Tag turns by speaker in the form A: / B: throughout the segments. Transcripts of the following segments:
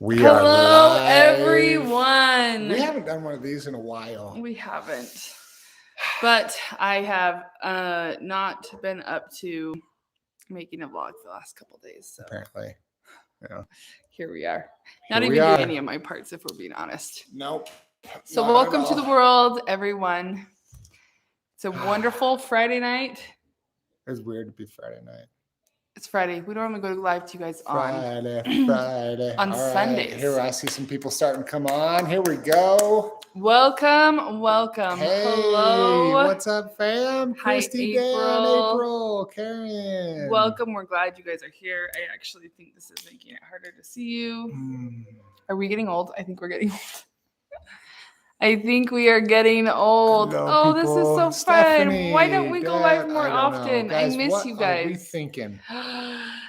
A: Hello, everyone.
B: We haven't done one of these in a while.
A: We haven't. But I have not been up to making a vlog the last couple days. So
B: Apparently. Yeah.
A: Here we are. Not even doing any of my parts, if we're being honest.
B: Nope.
A: So welcome to the world, everyone. It's a wonderful Friday night.
B: It's weird to be Friday night.
A: It's Friday. We normally go live to you guys
B: Friday.
A: on
B: All
A: Sundays.
B: Right. Here I see some people starting to come on. Here we go.
A: Welcome.
B: Hey,
A: Hello.
B: What's up, fam?
A: Hi,
B: Christy, Dan, April, Karen.
A: Welcome. We're glad you guys are here. I actually think this is making it harder to see you. Are we getting old? I think we're getting old. I think we are getting old.
B: Hello,
A: this is
B: people.
A: so
B: Stephanie,
A: fun. Why don't we go live more often?
B: Guys,
A: I miss
B: what
A: you guys.
B: Are we thinking?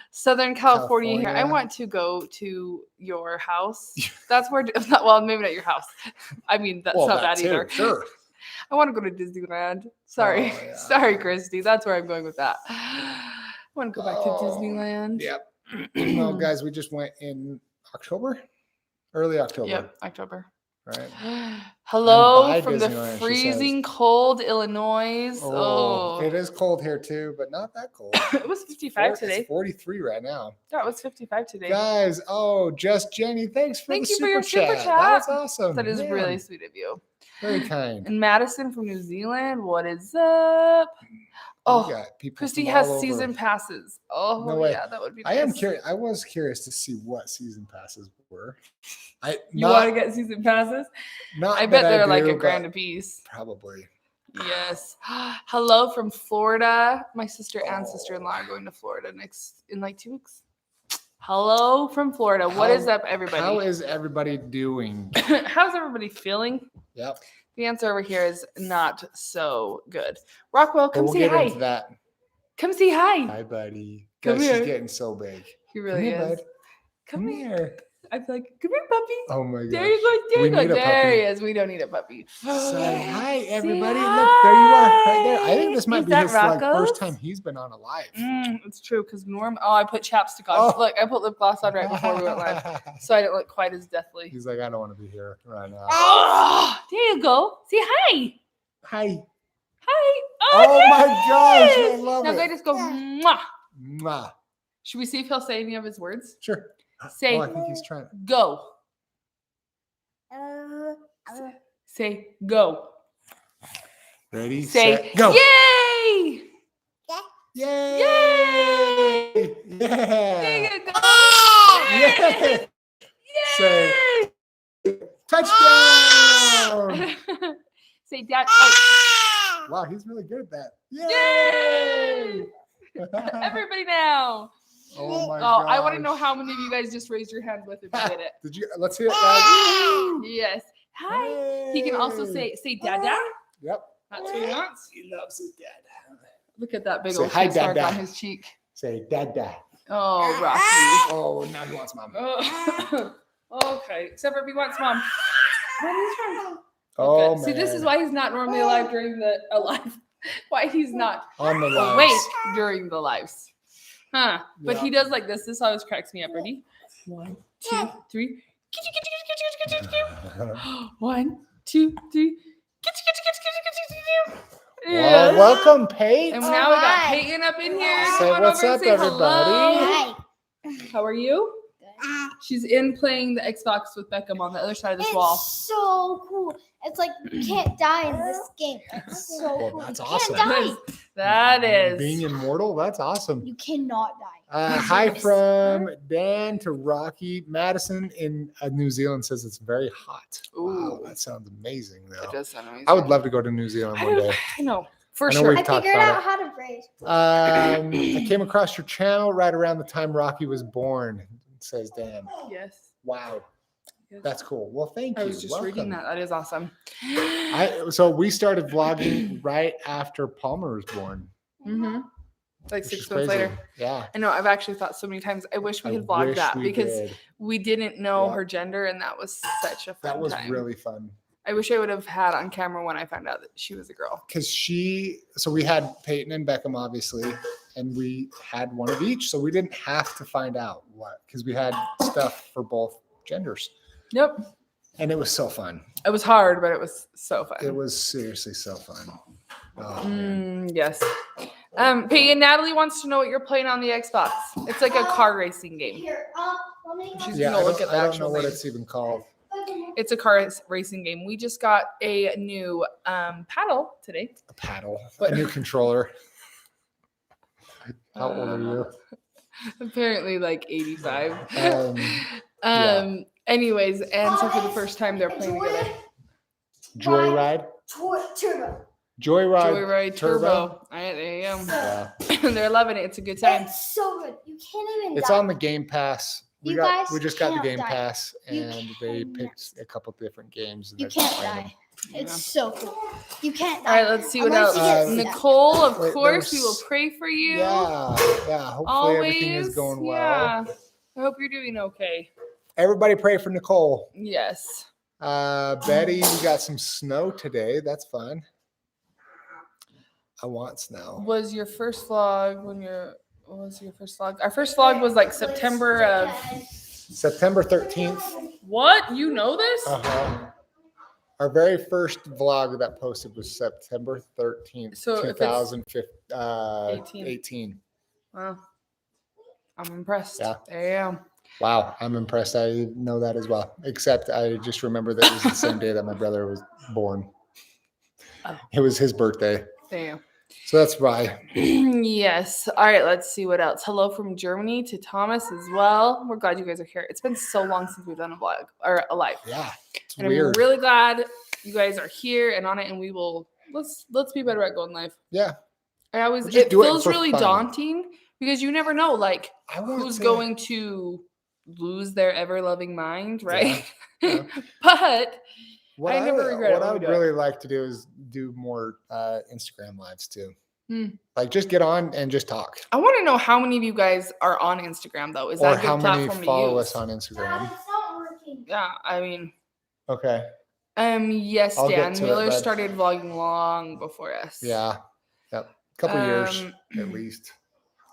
A: Southern California here. I want to go to your house. That's where, well, maybe not your house. I mean, that's not bad either.
B: Sure.
A: I want to go to Disneyland. Sorry.
B: Oh, yeah.
A: Sorry, Christy. That's where I'm going with that. I want to go back to Disneyland.
B: Yep. Well, guys, we just went in October? Early October.
A: Yep, October.
B: Right.
A: Hello from the
B: Disneyland,
A: freezing cold Illinois. Oh,
B: it is cold here too, but not that cold.
A: It was 55 today.
B: It's 43 right now.
A: Yeah, it was 55 today.
B: Guys, just Jenny, thank you for your super chat. That was awesome.
A: That is really sweet of you.
B: Very kind.
A: And Madison from New Zealand, what is up? Oh, Christy has season passes. Oh, no way. Yeah, that would be nice.
B: I am curious. I was curious to see what season passes were.
A: You want to get season passes? I bet they're like $1,000 a piece.
B: Probably.
A: Yes. Hello from Florida. My sister and sister-in-law are going to Florida in like 2 weeks. Hello from Florida. What is up, everybody?
B: How is everybody doing?
A: How's everybody feeling?
B: Yep.
A: The answer over here is not so good. Rockwell, come
B: we'll
A: say hi.
B: Into that.
A: Come say hi.
B: Hi, buddy.
A: Come here.
B: She's getting so big.
A: He really is.
B: Bud.
A: Come here. I feel like, come here, puppy.
B: Oh my god.
A: There you go. There you go. There he is. We don't need a puppy.
B: Say hi, everybody. Look, there you are, right there. I think this might be his first time he's been on a live.
A: It's true, because I put chapstick on. Look, I put lip gloss on right before we went live, so I didn't look quite as deathly.
B: He's like, I don't want to be here right now.
A: Oh, there you go. Say hi.
B: Hi.
A: Hi.
B: Oh my gosh, I love it.
A: Now go just go, mwah.
B: Mwah.
A: Should we see if he'll say any of his words?
B: Sure.
A: Say,
B: I think he's trying.
A: Go. Say, go.
B: Ready?
A: Say,
B: set, go.
A: Yay!
B: Yay!
A: Yay!
B: Yeah!
A: There you go.
B: Yay! Say, touchdown!
A: Say, Dad. Oh.
B: Wow, he's really good at that. Yay!
A: Everybody now.
B: Oh my god.
A: I want to know how many of you guys just raised your hand with him and did it.
B: Did you? Let's hear it, guys.
A: Yes. Hi. Hey. He can also say Dada.
B: Yep.
A: That's what he wants.
B: He loves his dad.
A: Look at that big old face mark on his cheek.
B: Say Dada.
A: Oh, Rocky.
B: Oh, now he wants mom.
A: Okay. Except for if he wants mom.
B: Oh,
A: okay. See, this is why he's not normally alive during why he's not
B: on the lives.
A: Awake during the lives. Huh. But he does like this. This always cracks me up. Ready? 1, 2, 3. 1, 2, 3.
B: Well, welcome, Paige.
A: And now we got Peyton up in here.
B: Say what's up, everybody.
A: Hi. How are you? She's in playing the Xbox with Beckham on the other side of this wall.
C: It's so cool. It's like you can't die in this game. It's so cool.
B: That's
C: you
B: awesome.
C: Can't die.
A: That is.
B: Being immortal, that's awesome.
C: You cannot die.
B: Hi from Dan to Rocky. Madison in New Zealand says it's very hot. Ooh. Wow, that sounds amazing, though.
A: It does sound amazing.
B: I would love to go to New Zealand one day.
A: I know. For sure.
C: I figured out how to braid.
B: I came across your channel right around the time Rocky was born, says Dan.
A: Yes.
B: Wow. That's cool. Well, thank you.
A: I was just reading that. That is awesome.
B: So we started vlogging right after Palmer was born.
A: Mm-hmm. Like 6 months later.
B: Yeah.
A: I know. I've actually thought so many times, I wish we had vlogged that because we didn't know her gender, and that was such a fun time.
B: That was really fun.
A: I wish I would have had on camera when I found out that she was a girl.
B: Because so we had Peyton and Beckham, obviously. and we had one of each, so we didn't have to find out what, because we had stuff for both genders,
A: Yep.
B: and it was so fun.
A: It was hard, but it was so fun.
B: It was seriously so fun. Oh, man.
A: Yes. Peyton, Natalie wants to know what you're playing on the Xbox. It's like a car racing game.
C: Here, let me.
A: She's
B: Yeah,
A: gonna
B: I
A: look at the
B: don't know
A: actual
B: what
A: name.
B: it's even called.
A: It's a car racing game. We just got a new paddle today.
B: A paddle,
A: But-
B: a new controller. How old are you?
A: Apparently like 85.
B: Yeah.
A: Anyways, and so for the first time they're playing together.
B: Joyride?
C: Turbo.
B: Joyride.
A: Joyride Turbo. All right, there you go.
B: Yeah.
A: They're loving it. It's a good time.
C: It's so good. You can't even.
B: It's
C: die.
B: on the Game Pass. We
C: You guys
B: just got the
C: can't
B: Game
C: die.
B: Pass,
C: You
B: and they
C: cannot.
B: picked a couple different games. And
C: You
B: they're just
C: can't
B: playing
C: die. It's so cool. You can't
A: All
C: die.
A: right, let's see what
C: Unless
A: else.
C: you get
A: Nicole, of
B: Wait,
A: course, we will
B: there's-
A: pray for you.
B: Yeah, yeah. Hopefully
A: Always.
B: everything is going well.
A: Yeah. I hope you're doing okay.
B: Everybody pray for Nicole.
A: Yes.
B: Betty, we got some snow today. That's fun. I want snow.
A: Was your first vlog what was your first vlog? Our first vlog was like September of
B: September 13th.
A: what? You know this?
B: Uh-huh. Our very first vlog that posted was September 13th,
A: So if it's
B: 2018.
A: Wow. I'm impressed.
B: Yeah.
A: There you go.
B: Wow, I'm impressed. I know that as well. Except I just remember that it was the same day that my brother was born.
A: Oh.
B: It was his birthday.
A: There you
B: So that's why.
A: go. Yes. All right, let's see what else. Hello from Germany to Thomas as well. We're glad you guys are here. It's been so long since we've done a vlog or a live.
B: Yeah, it's
A: And
B: weird.
A: I'm really glad you guys are here and on it, and we will let's be better at going live.
B: Yeah.
A: I always
B: We'll just
A: it
B: do it
A: feels
B: for
A: really
B: fun.
A: daunting because you never know like
B: I want
A: who's
B: to-
A: going to lose their ever loving mind, right?
B: yeah.
A: But
B: What
A: I never regret it
B: What
A: when
B: I
A: we
B: would
A: do it.
B: really like to do is do more Instagram lives too.
A: Hmm.
B: Like just get on and just talk.
A: I want to know how many of you guys are on Instagram though. Is
B: Or
A: that a good
B: how many
A: platform
B: follow
A: to
B: us
A: use?
B: on Instagram.
C: It's not working.
A: Yeah, I mean,
B: Okay.
A: yes,
B: I'll get
A: Dan
B: to it,
A: Miller
B: bud.
A: started vlogging long before us.
B: Yeah. Yep. Couple years
A: Um,
B: at least.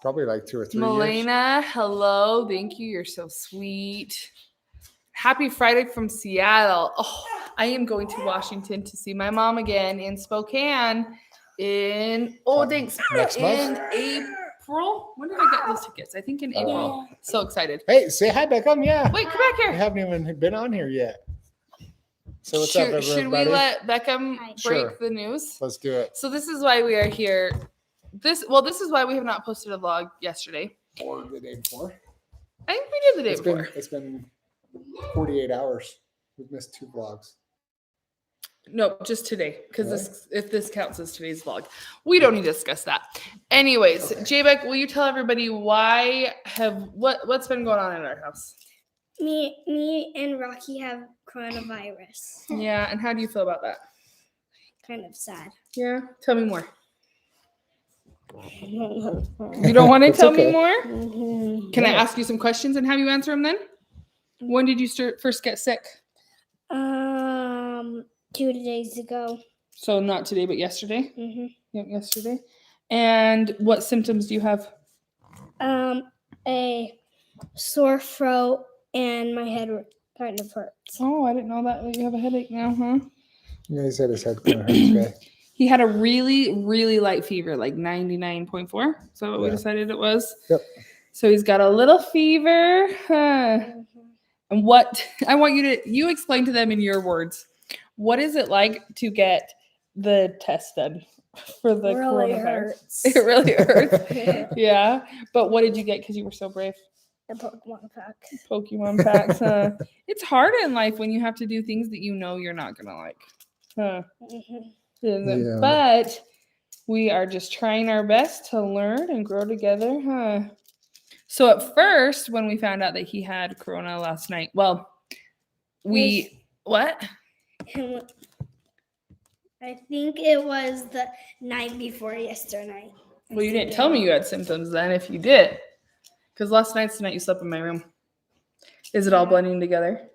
B: Probably like 2 or 3 years.
A: Melena, hello. Thank you. You're so sweet. Happy Friday from Seattle. Oh, I am going to Washington to see my mom again in Spokane in thanks.
B: Next
A: in
B: month?
A: April. When did I get those tickets? I think in April. So excited.
B: Hey, say hi, Beckham. Yeah.
A: Wait, come back
B: We
A: here.
B: haven't even been on here yet. So what's up,
A: Should
B: everybody?
A: we let Beckham
C: Hi.
A: break
B: Sure.
A: the news?
B: Let's do it.
A: So this is why we are here. This is why we have not posted a vlog yesterday.
B: Or the day before.
A: I think we did the day
B: It's
A: before.
B: been 48 hours. We've missed 2 vlogs.
A: No, just today, because
B: Really?
A: if this counts as today's vlog, we don't need to discuss that. Anyways,
B: Okay.
A: J-Beck, will you tell everybody what's been going on in our house?
D: Me and Rocky have coronavirus.
A: Yeah, and how do you feel about that?
D: Kind of sad.
A: Yeah, tell me more. You don't want to
B: It's
A: tell
B: okay.
A: me more? Can I
B: Yeah.
A: ask you some questions and have you answer them then? When did you first get sick?
D: 2 days ago.
A: So not today, but yesterday.
D: hmm
A: Yep, yesterday. And what symptoms do you have?
D: A sore throat and my head kind of hurts.
A: Oh, I didn't know that you have a headache now, huh?
B: Yeah, he said his head kind of hurts today.
A: He had a really, really light fever, like 99.4. So what we
B: Yeah.
A: decided it was.
B: Yep.
A: So he's got a little fever.
D: Mhm.
A: And what I want you explain to them in your words. What is it like to get the test done for the
D: Really
A: coronavirus?
D: hurts.
A: It really hurts.
D: The
A: Yeah. But what did you get because you were so brave?
D: Pokemon pack.
A: Pokemon packs. It's hard in life when you have to do things that you know you're not gonna like. Huh.
D: Mhm.
A: Isn't it?
B: Yeah.
A: But we are just trying our best to learn and grow together, huh? So at first, when we found out that he had corona last night, well, what?
D: I think it was the night before yesterday.
A: Well, you didn't tell me you had symptoms then if you did. Because last night's the night you slept in my room. Is it all blending together?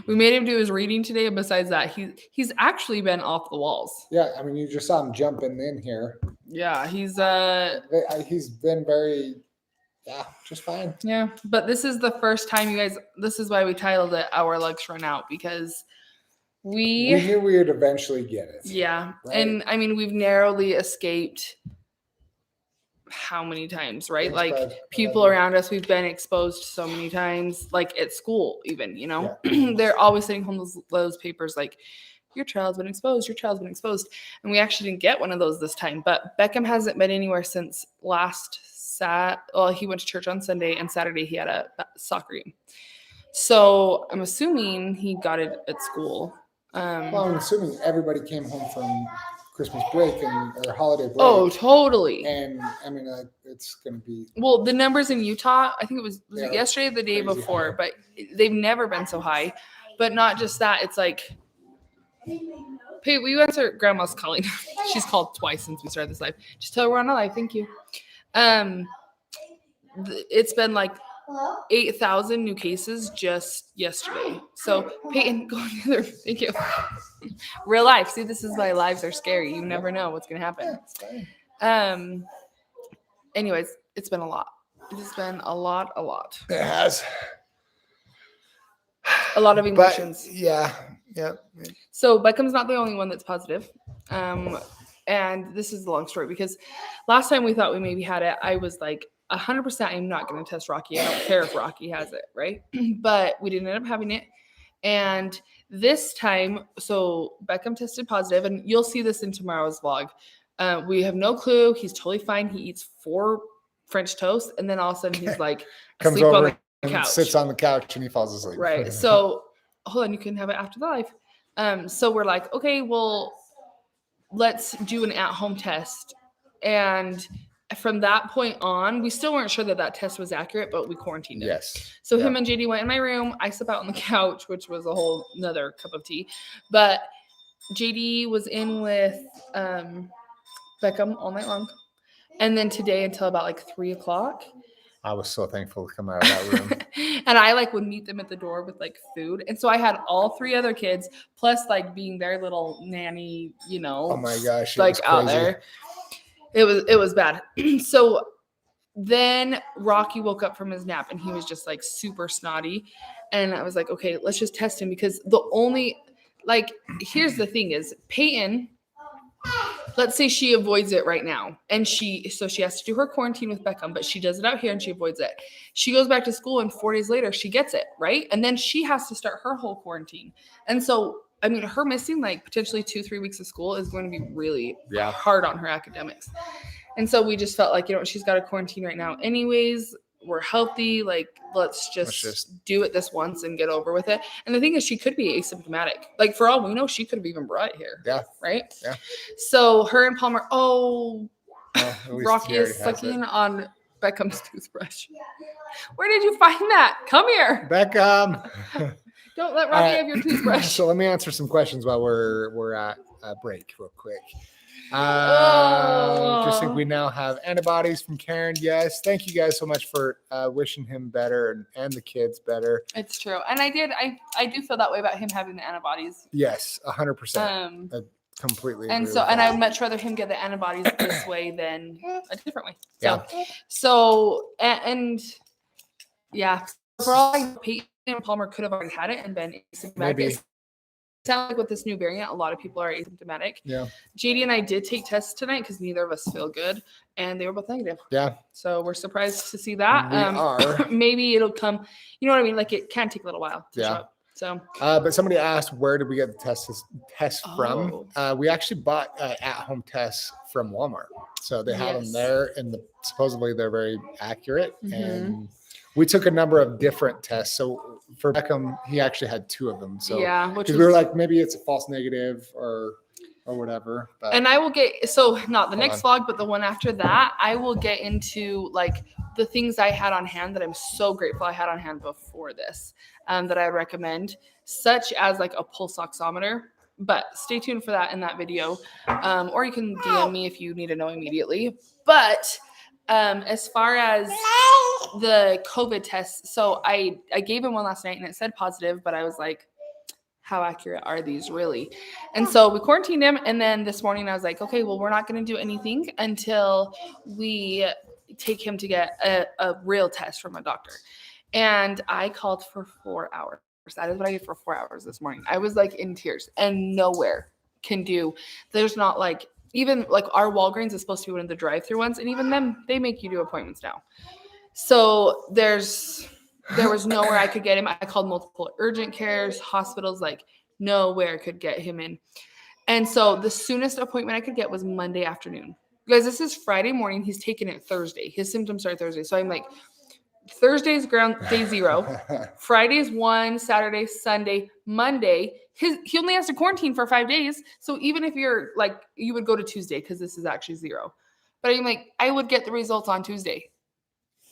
A: We made him do his reading today, and besides that, he's actually been off the walls.
B: Yeah, I mean, you just saw him jumping in here.
A: Yeah, he's
B: been very, just fine.
A: yeah. But this is the first time, you guys. This is why we titled it "Our Lugs Run Out," because
B: We knew we would eventually get it.
A: yeah,
B: right?
A: and I mean we've narrowly escaped. How many times, right?
B: Thanks,
A: Like
B: bud.
A: people around us, we've been exposed so many times, like at school, even, you know, they're always sending home those papers like, your child's been exposed, your child's been exposed. And we actually didn't get one of those this time. But Beckham hasn't been anywhere since last well, he went to church on Sunday, and Saturday he had a soccer game. So I'm assuming he got it at school.
B: Well, I'm assuming everybody came home from Christmas break or holiday break.
A: Oh, totally.
B: And I mean, it's going to be.
A: Well, the numbers in Utah, I think it was
B: Yeah,
A: it yesterday or the day
B: crazy
A: before,
B: high.
A: but they've never been so high. But not just that, it's like, hey, we answer grandma's calling. She's called twice since we started this live. Just tell her we're on a live. Thank you. It's been like 8,000 new cases just yesterday. So Peyton, go on the other. Thank you. Real life. See, this is why lives are scary. You never know what's gonna happen.
B: It's fine.
A: Anyways, it's been a lot. It's been a lot.
B: It has.
A: A lot of
B: But
A: emotions.
B: yeah.
A: So Beckham's not the only one that's positive. And this is the long story because last time we thought we maybe had it, I was like 100% I'm not going to test Rocky. I don't care if Rocky has it, right? But we didn't end up having it. And this time, so Beckham tested positive, and you'll see this in tomorrow's vlog. We have no clue. He's totally fine. He eats 4 French toast, and then all of a sudden he's like
B: Comes
A: asleep
B: over
A: on the
B: and
A: couch.
B: sits on the couch and he falls asleep.
A: Right. So hold on, you can have it after the live. So we're like, okay, well, let's do an at-home test. And from that point on, we still weren't sure that test was accurate, but we quarantined him.
B: Yes.
A: So
B: Yeah.
A: him and JD went in my room. I slept out on the couch, which was a whole nother cup of tea. But JD was in with Beckham all night long. And then today until about like 3:00.
B: I was so thankful to come out of that room.
A: And I like would meet them at the door with like food. And so I had all 3 other kids plus like being their little nanny, you know.
B: Oh my gosh.
A: Like out there. It was bad. So then Rocky woke up from his nap and he was just like super snotty. And I was like, okay, let's just test him because here's the thing is Peyton, let's say she avoids it right now. And she has to do her quarantine with Beckham, but she does it out here and she avoids it. She goes back to school and 4 days later she gets it, right? And then she has to start her whole quarantine. And so I mean, her missing like potentially 2-3 weeks of school is going to be really hard on her academics. And so we just felt like, you know, she's got a quarantine right now anyways. We're healthy. Like, let's just do it this once and get over with it. And the thing is, she could be asymptomatic. Like, for all we know, she could have even brought it here.
B: Yeah.
A: Right?
B: Yeah.
A: So her and Palmer, Rocky
B: he
A: is
B: already has
A: sucking
B: it.
A: on Beckham's toothbrush. Where did you find that? Come here.
B: Beckham.
A: Don't let Rocky have your toothbrush.
B: So let me answer some questions while we're at a break real quick. Just think we now have antibodies from Karen. Yes. Thank you guys so much for wishing him better and the kids better.
A: It's true. And I do feel that way about him having the antibodies.
B: Yes, 100%. Completely.
A: And
B: agree
A: so,
B: with
A: and
B: that.
A: I'd much rather him get the antibodies this way than a different way.
B: Yeah.
A: So, yeah, for all I know, Peyton and Palmer could have already had it and been asymptomatic.
B: Maybe.
A: It sounds like with this new variant, a lot of people are asymptomatic.
B: Yeah.
A: JD and I did take tests tonight because neither of us feel good, and they were both negative.
B: Yeah.
A: So we're surprised to see that.
B: We are.
A: Maybe it'll come. You know what I mean? Like it can take a little while to show up. So.
B: But somebody asked, where did we get the test from?
A: Oh.
B: We actually bought at-home tests from Walmart. So they have them there, and supposedly they're very accurate.
A: Mhm.
B: And we took a number of different tests. So for Beckham, he actually had 2 of them. So
A: yeah,
B: because we were like, maybe it's a false negative or whatever. But
A: and I will get not the next vlog, but the one after that, I will get into like the things I had on hand that I'm so grateful I had on hand before this, that I recommend, such as like a pulse oximeter. But stay tuned for that in that video, or you can DM me if you need to know immediately. But as far as the COVID tests, so I gave him one last night and it said positive, but I was like, how accurate are these really? And so we quarantined him. And then this morning I was like, okay, well, we're not going to do anything until we take him to get a real test from a doctor. And I called for 4 hours. That is what I did for 4 hours this morning. I was like in tears, and nowhere can do. There's not like, even like our Walgreens is supposed to be one of the drive-through ones. And even them, they make you do appointments now. So there was nowhere I could get him. I called multiple urgent cares, hospitals, like nowhere could get him in. And so the soonest appointment I could get was Monday afternoon. You guys, this is Friday morning. He's taking it Thursday. His symptoms start Thursday. So I'm like, Thursday's ground day 0. Friday's 1, Saturday, Sunday, Monday. He only has to quarantine for 5 days. So even if you're like, you would go to Tuesday because this is actually 0. But I'm like, I would get the results on Tuesday.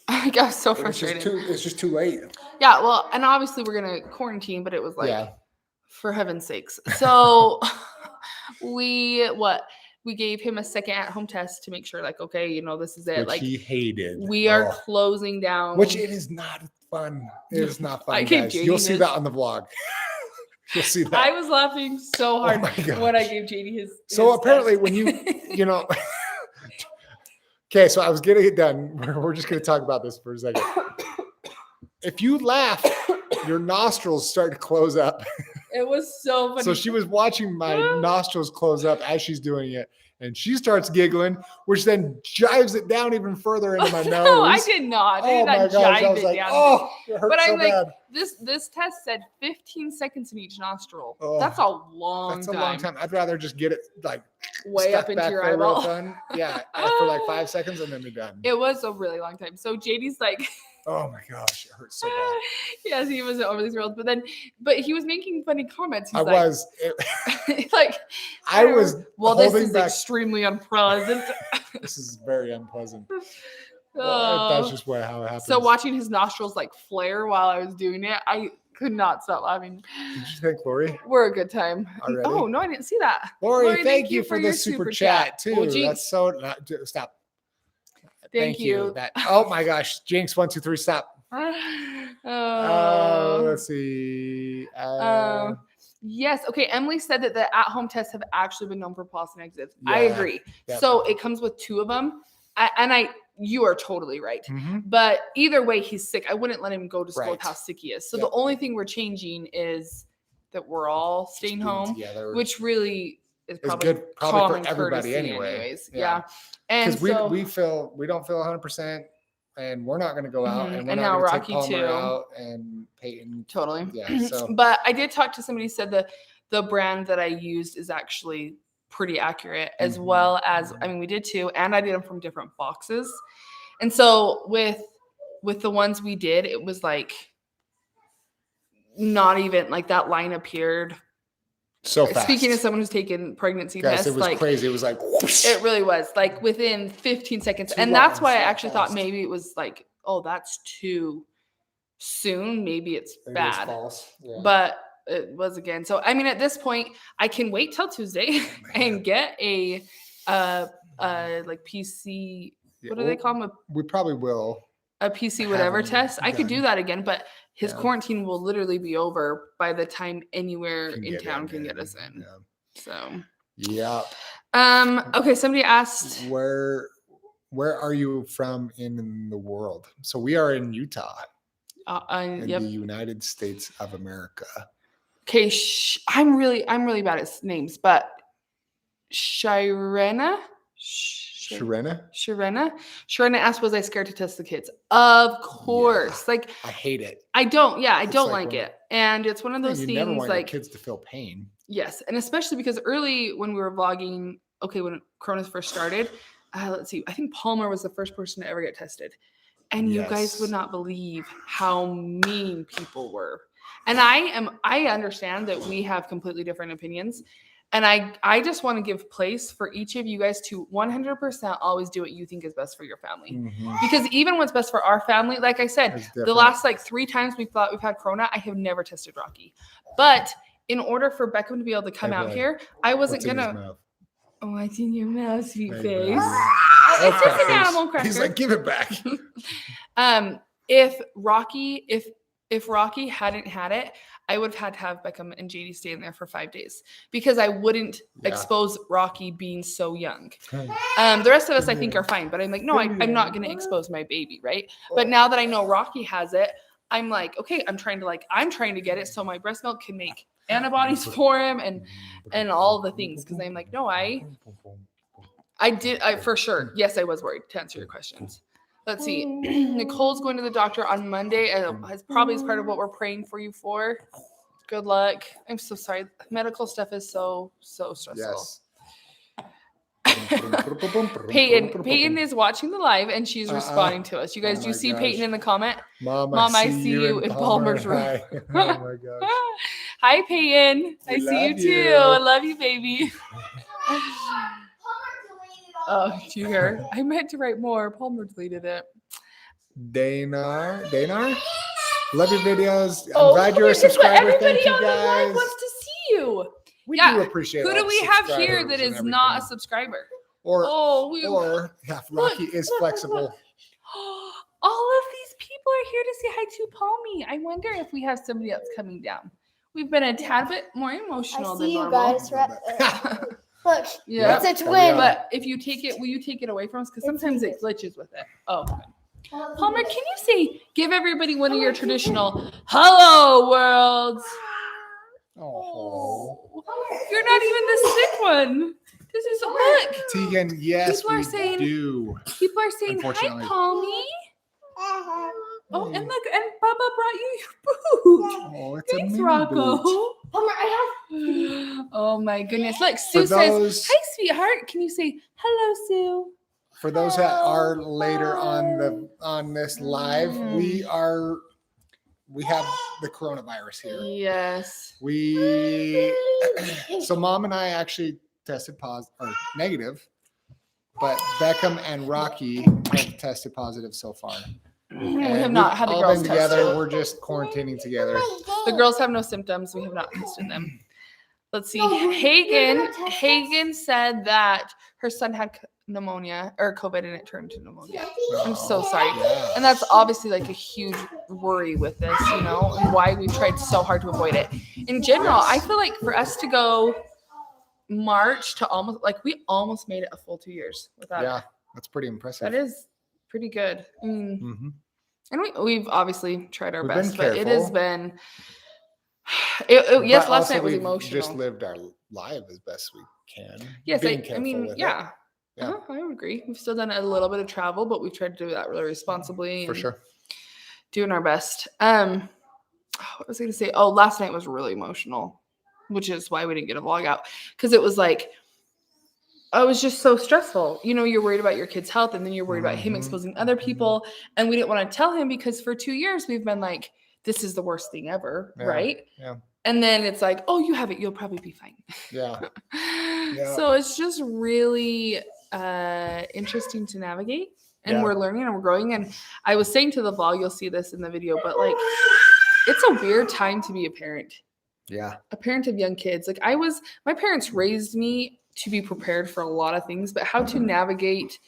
A: I got so frustrated.
B: It's just too late.
A: Yeah, well, and obviously we're gonna quarantine, but it was like, for heaven's sakes. So we gave him a second at-home test to make sure, like, okay, you know, this is it.
B: Which
A: like
B: he hated.
A: We are closing down.
B: Which it is not fun. It is not fun,
A: I gave
B: guys.
A: JD
B: You'll see
A: his.
B: that on the vlog. You'll see that.
A: I was laughing so hard when I gave JD his.
B: So
A: his
B: apparently,
A: test.
B: when you know. Okay, so I was getting it done. We're just going to talk about this for a second. If you laugh, your nostrils start to close up.
A: It was so funny.
B: So she was watching my nostrils close up as she's doing it, and she starts giggling, which then jives it down even further into my nose.
A: No, I did not. I
B: Oh
A: did
B: my
A: not
B: gosh! I
A: jive
B: was
A: it
B: like,
A: down.
B: oh, it hurts
A: But
B: so
A: I'm like,
B: bad.
A: this test said 15 seconds in each nostril.
B: Oh,
A: that's a long
B: That's
A: time.
B: a long time. I'd rather just get it like
A: Way
B: stuck
A: up into
B: back
A: your
B: there real
A: eyeball.
B: fun. Yeah, for like 5 seconds and then be done.
A: It was a really long time. So JD's like,
B: Oh my gosh, it hurts so bad.
A: yes, he wasn't overly thrilled. But he was making funny comments. He's
B: I
A: like,
B: was.
A: like,
B: I was.
A: well, this
B: holding
A: is
B: back.
A: extremely unpleasant.
B: This is very unpleasant. Well,
A: Oh.
B: that's just how it happens.
A: So watching his nostrils like flare while I was doing it, I could not stop laughing.
B: Did you thank Lori?
A: We're a good time.
B: Already?
A: Oh no, I didn't see that.
B: Lori, thank you for
A: your
B: the super chat too.
A: Well, Jinx,
B: That's so. Stop.
A: thank you.
B: That. Oh my gosh, Jinx, 1, 2, 3, stop.
A: Oh.
B: Let's see.
A: Yes. Okay. Emily said that the at-home tests have actually been known for false negatives. I
B: Yeah.
A: agree.
B: Yep.
A: So it comes with 2 of them. You are totally right.
B: Mhm.
A: But either way, he's sick. I wouldn't let him go to school with
B: Right.
A: how sick he is. So
B: Yep.
A: the only thing we're changing is that we're all staying home,
B: together.
A: which really is probably
B: good probably
A: common
B: for everybody
A: courtesy
B: anyway.
A: anyways.
B: Yeah.
A: Yeah. And
B: Because
A: so,
B: we don't feel 100%, and we're not going to go out,
A: Mhm.
B: and we're
A: And
B: not
A: now
B: going to
A: Rocky
B: take Palmer
A: too.
B: out and Peyton.
A: totally.
B: Yeah. So
A: But I did talk to somebody who said the brand that I used is actually pretty accurate, as
B: Mhm.
A: well as, I mean, we did 2, and I did them from different boxes. And so with the ones we did, it was like not even like that line appeared.
B: so fast.
A: Speaking as someone who's taken pregnancy
B: Guys,
A: tests,
B: it was
A: like
B: crazy. It was like whoosh.
A: it really was like within 15 seconds.
B: 2
A: And that's why I
B: lines,
A: actually
B: that
A: thought maybe it was like, oh, that's too soon. Maybe it's
B: It was
A: bad.
B: false. Yeah.
A: But it was again. So I mean, at this point, I can wait till Tuesday and get a like PC.
B: Yeah,
A: What do they call them?
B: We probably will.
A: A PC
B: have
A: whatever
B: them
A: test. I could do
B: done.
A: that again, but his
B: Yeah.
A: quarantine will literally be over by the time anywhere
B: Can
A: in
B: get
A: town
B: in,
A: can
B: yeah.
A: get us in.
B: Yeah.
A: So
B: Yeah.
A: okay, somebody asked
B: Where are you from in the world? So we are in Utah, in
A: yep.
B: the United States of America.
A: Okay, I'm really bad at names, but Shirena asked, was I scared to test the kids? Of course. Like
B: I hate it.
A: I don't
B: It's
A: like
B: like
A: it. And it's one of those
B: You never
A: things
B: want
A: like
B: your kids to feel pain.
A: yes, and especially because early when we were vlogging, okay, when Corona first started, let's see, I think Palmer was the first person to ever get tested. And you guys would
B: Yes.
A: not believe how mean people were. And I understand that we have completely different opinions. And I just want to give place for each of you guys to 100% always do what you think is best for your family.
B: Mhm.
A: Because even what's best for our family, like I said,
B: It's
A: the
B: different.
A: last like 3 times we've had Corona, I have never tested Rocky. But in order for Beckham to be able to come
B: Hey,
A: out
B: bud.
A: here, I wasn't
B: What's in his
A: gonna.
B: mouth?
A: Oh, I think your mouth, sweet
B: Hey,
A: face.
B: bud.
A: It's just an
B: Okay.
A: animal cracker.
B: He's like, give it back.
A: If Rocky, if if Rocky hadn't had it, I would have had to have Beckham and JD stay in there for 5 days because I wouldn't expose Rocky being so young. The rest of us, I think, are fine. But I'm like, no, I'm not going to expose my baby, right? But now that I know Rocky has it, I'm like, okay, I'm trying to get it so my breast milk can make antibodies for him and all the things. Because I'm like, no, I for sure. Yes, I was worried, to answer your questions. Let's see. Nicole's going to the doctor on Monday. It's probably as part of what we're praying for you for. Good luck. I'm so sorry. Medical stuff is so stressful.
B: Yes.
A: Peyton is watching the live and she's responding to us. You guys, do you see Peyton in the comment?
B: Mom,
A: I see you in Palmer's room.
B: Hi. Oh my gosh.
A: Hi, Peyton. I see you too. I love you, baby. Oh, do you hear? I meant to write more. Palmer deleted it.
B: Danar, love your videos. I'm glad you're a subscriber. Thank you guys.
A: Wants to see you.
B: We do appreciate.
A: Who do we have here that is not a subscriber?
B: Or Rocky is flexible.
A: All of these people are here to say hi to Palmy. I wonder if we have somebody else coming down. We've been a tad bit more emotional than normal.
C: I see you guys. Look,
A: yeah,
C: it's a twin.
A: But if you take it, will you take it away from us? Because sometimes it glitches with it. Oh, okay. Palmer, can you give everybody one of your traditional hello worlds?
B: Oh,
A: you're not even the sick one. This is look.
B: Tegan, yes,
A: people are saying hi, Palmy. Oh, and look, and Bubba brought you your food.
B: Oh, it's
A: Thanks,
B: a
A: Rocco.
B: Boot.
C: Palmer, I have.
A: Oh my goodness! Look, Sue says, "Hi, sweetheart." Can you say hello, Sue?
B: For those that are later on this live, we have the coronavirus here.
A: Yes.
B: So Mom and I actually tested negative, but Beckham and Rocky have tested positive so far.
A: We have not had the girls
B: together.
A: tested.
B: We're just quarantining together.
A: The girls have no symptoms. We have not tested them. Let's see. Hagen said that her son had pneumonia or COVID and it turned to pneumonia. I'm so sorry.
B: Yeah.
A: And that's obviously like a huge worry with this, and why we've tried so hard to avoid it. In general, I feel like for us to go March to we almost made it a full 2 years without it.
B: That's pretty impressive.
A: That is pretty good. I mean, and we've obviously tried our best, but it has been. Yes, last night was emotional.
B: Just lived our life as best we can.
A: Yes, I mean, yeah. I would agree. We've still done a little bit of travel, but we've tried to do that really responsibly.
B: For sure.
A: Doing our best. What was I going to say? Oh, last night was really emotional, which is why we didn't get a vlog out. Because it was like, I was just so stressful. You're worried about your kid's health, and then you're worried about him exposing other people. And we didn't want to tell him because for 2 years we've been like, this is the worst thing ever, right?
B: Yeah.
A: And then it's like, oh, you have it. You'll probably be fine.
B: Yeah.
A: So it's just really interesting to navigate. And we're learning and we're growing. And I was saying to the vlog, you'll see this in the video, but it's a weird time to be a parent.
B: Yeah.
A: A parent of young kids. My parents raised me to be prepared for a lot of things, but how to navigate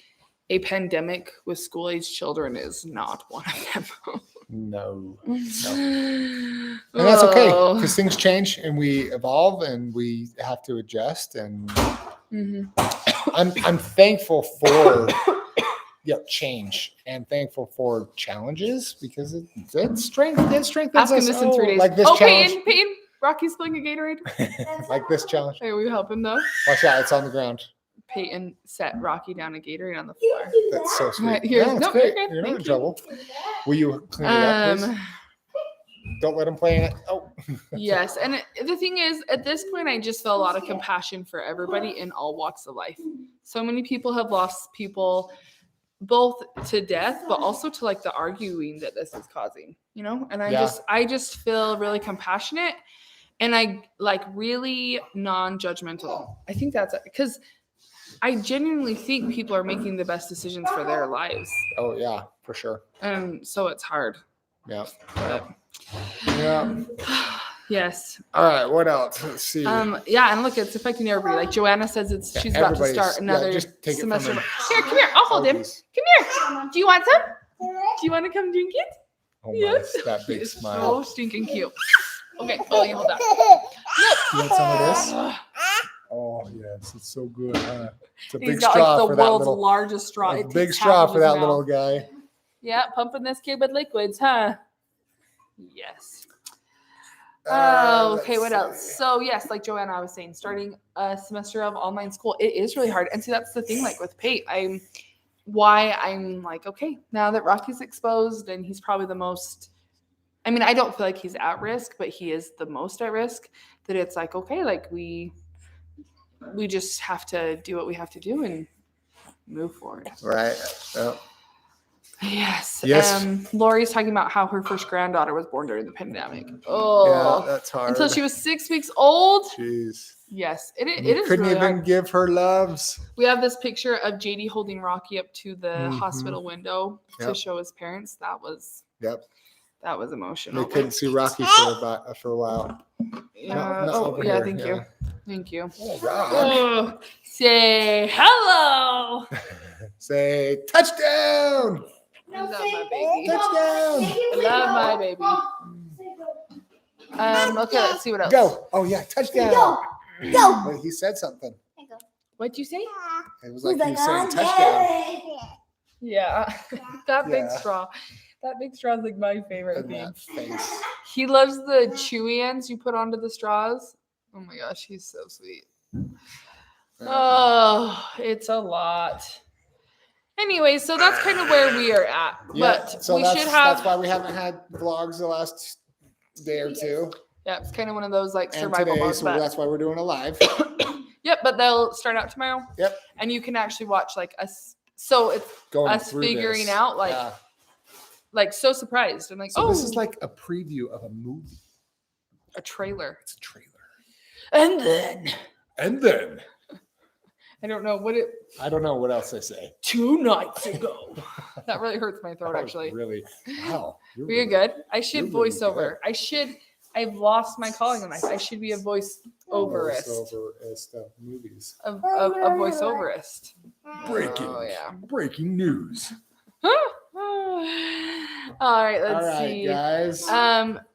A: a pandemic with school-age children is not one of them.
B: No. And that's okay, because things change and we evolve and we have to adjust. And I'm thankful for change and thankful for challenges because it strengthens
A: Ask him
B: us.
A: this in 3 days.
B: Like this challenge.
A: Peyton, Rocky's spilling a Gatorade.
B: Like this challenge.
A: Hey, will you help him though?
B: Watch out, it's on the ground.
A: Peyton set Rocky down a Gatorade on the floor.
B: That's so sweet.
A: Right, here's,
B: it's great. You're not in trouble. Will you clean it up, please? Don't let him play in it. Oh.
A: Yes. And the thing is, at this point, I just feel a lot of compassion for everybody in all walks of life. So many people have lost people both to death, but also to the arguing that this is causing, and I just feel really compassionate and I really non-judgmental. I think that's it. Because I genuinely think people are making the best decisions for their lives.
B: Oh yeah, for sure.
A: And so it's hard.
B: Yeah.
A: Yes.
B: All right. What else? Let's see.
A: Yeah, and look, it's affecting everybody. Joanna says she's about to start another semester. Here, come here. I'll hold him. Come here. Do you want some? Do you want to come drink it?
B: Oh my,
A: Yes.
B: that
A: He
B: big
A: is
B: smile.
A: so stinking cute. Okay. Oh, you hold that.
B: You want some of this? Oh yes, it's so good. Huh? It's a
A: He's
B: big
A: got
B: straw
A: like
B: for
A: the
B: that
A: world's
B: little.
A: largest straw.
B: A
A: It
B: big
A: takes
B: straw
A: half of
B: for
A: his
B: that
A: mouth.
B: little guy.
A: Yeah, pumping this kid with liquids, huh? Yes. Okay, what else? So yes, like Joanna was saying, starting a semester of online school, it is really hard. And see, that's the thing, like with Pate, I'm like, okay, now that Rocky's exposed and he's probably the most, I mean, I don't feel like he's at risk, but he is the most at risk, that it's like, okay, like we just have to do what we have to do and move forward.
B: Right. Oh.
A: Yes.
B: Yes.
A: Lori's talking about how her first granddaughter was born during the pandemic. Oh,
B: Yeah, that's hard.
A: until she was 6 weeks old.
B: Jeez.
A: Yes, it
B: You
A: is
B: couldn't
A: really
B: even
A: hard.
B: give her loves.
A: We have this picture of JD holding Rocky up to the
B: Mhm.
A: hospital window to
B: Yep.
A: show his parents. That was
B: They
A: emotional.
B: couldn't see Rocky for a while.
A: Yeah.
B: not
A: Oh,
B: over
A: yeah.
B: here,
A: Thank
B: yeah.
A: you. Thank you.
B: Oh, wow.
A: Oh, say hello.
B: Say touchdown!
A: I love my baby.
B: Touchdown!
A: I love my baby. Okay, let's see what else.
B: Go! Oh yeah, touchdown!
C: Go.
B: Wait, he said something.
A: What'd you say?
B: It was like he was saying touchdown.
A: Yeah. That big
B: Yeah.
A: straw. That big straw is like my favorite
B: And
A: thing.
B: that face.
A: He loves the chewy ends you put onto the straws. Oh my gosh, he's so sweet. Oh, it's a lot. Anyway, so that's kind of where we are at.
B: Yeah,
A: But
B: so
A: we
B: that's,
A: should have.
B: that's why we haven't had vlogs the last day or two.
A: Yeah, it's kind of one of those like
B: And
A: survival
B: today,
A: modes.
B: so
A: But,
B: that's why we're doing a live.
A: yep, but they'll start out tomorrow.
B: Yep.
A: And you can actually watch like us. So it's
B: Going
A: us
B: through
A: figuring
B: this.
A: out like
B: Yeah.
A: like so surprised. I'm like,
B: So
A: oh,
B: this is like a preview of a movie.
A: a trailer.
B: It's a trailer.
A: And then I don't know what it.
B: I don't know what else they say.
A: 2 nights ago. That really hurts my throat,
B: That was
A: actually.
B: Really? Wow.
A: You're
B: really-
A: good. I should
B: you're really
A: voiceover. I've lost my calling in life. I should be a voiceoverist.
B: Voiceoverist of movies.
A: A voiceoverist.
B: Breaking.
A: Oh, yeah.
B: Breaking news.
A: All right, let's
B: All right,
A: see.
B: guys.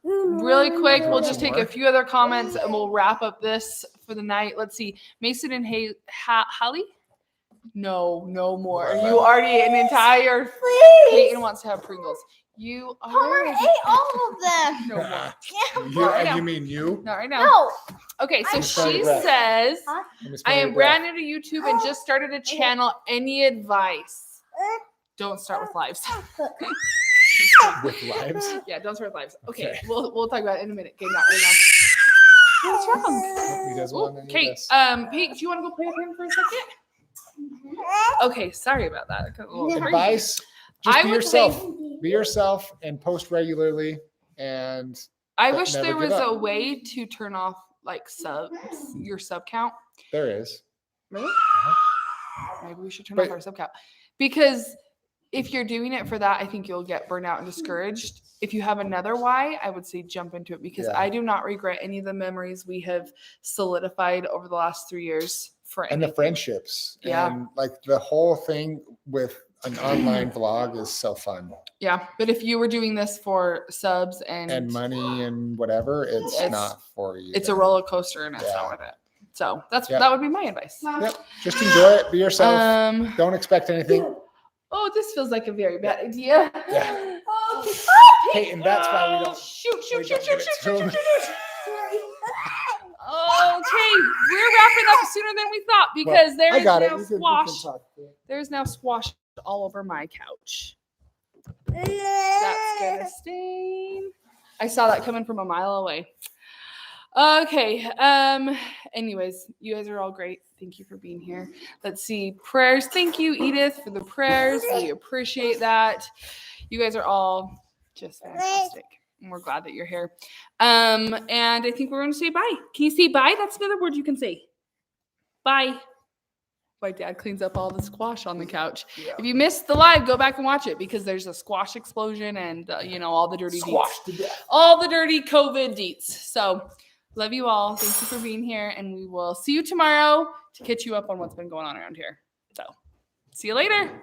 A: Really quick, we'll just
B: Some
A: take
B: more?
A: a few other comments and we'll wrap up this for the night. Let's see. Mason and Hallie? No more. You already an entire.
C: Please.
A: Peyton wants to have Pringles. You
C: Homer
A: are.
C: ate all of them.
A: No more.
B: You,
A: Right
B: and
A: now.
B: you mean you?
A: Not right now.
C: No.
A: Okay, so
C: I'm
B: sorry,
A: she
B: Brett.
A: says,
C: Huh?
B: Let me
A: I
B: smell your
A: am
B: breath.
A: brand new to YouTube and just started a channel. Any advice? Don't start with lives.
B: With lives?
A: Yeah, don't start with lives. Okay,
B: Okay.
A: we'll talk about it in a minute. Okay, not right now. What's wrong?
B: He doesn't want any of
A: Okay,
B: this.
A: Pete, do you want to go play with him for a second? Okay, sorry about that. I got a little crazy.
B: Advice? Just
A: I
B: be
A: would
B: yourself.
A: say-
B: Be yourself and post regularly. And
A: I
B: But
A: wish
B: never
A: there
B: give
A: was
B: up.
A: a way to turn off like your sub count.
B: there is.
A: Really?
B: Uh-huh.
A: Maybe we should turn
B: But-
A: off our sub count. Because if you're doing it for that, I think you'll get burned out and discouraged. If you have another why, I would say jump into it because
B: Yeah.
A: I do not regret any of the memories we have solidified over the last 3 years for
B: And the
A: anything.
B: friendships.
A: Yeah.
B: And like the whole thing with an online vlog is so fun.
A: Yeah, but if you were doing this for subs and
B: money and whatever, it's
A: It's-
B: not for you.
A: it's a roller coaster and it's
B: Yeah.
A: not worth it. So that
B: Yep.
A: would be my advice.
B: Yep. Just enjoy it. Be yourself. Don't expect anything.
A: Oh, this feels like a very bad idea.
B: Yeah.
A: Oh,
B: Hey, and that's why we don't.
A: shoot.
B: we don't give it to 'em.
A: Okay, we're wrapping up sooner than we thought because
B: Well,
A: there
B: I
A: is
B: got it.
A: now
B: You can
A: squash.
B: talk.
A: There's now squash all over my couch. That's gonna stain. I saw that coming from a mile away. Okay. Anyways, you guys are all great. Thank you for being here. Let's see. Prayers. Thank you, Edith, for the prayers. We appreciate that. You guys are all just fantastic. And we're glad that you're here. And I think we're going to say bye. Can you say bye? That's another word you can say. Bye. My dad cleans up all the squash on the couch.
B: Yeah.
A: If you missed the live, go back and watch it because there's a squash explosion and all the dirty
B: Squash
A: deets.
B: to death.
A: All the dirty COVID deets. So love you all. Thank you for being here. And we will see you tomorrow to catch you up on what's been going on around here. So see you later.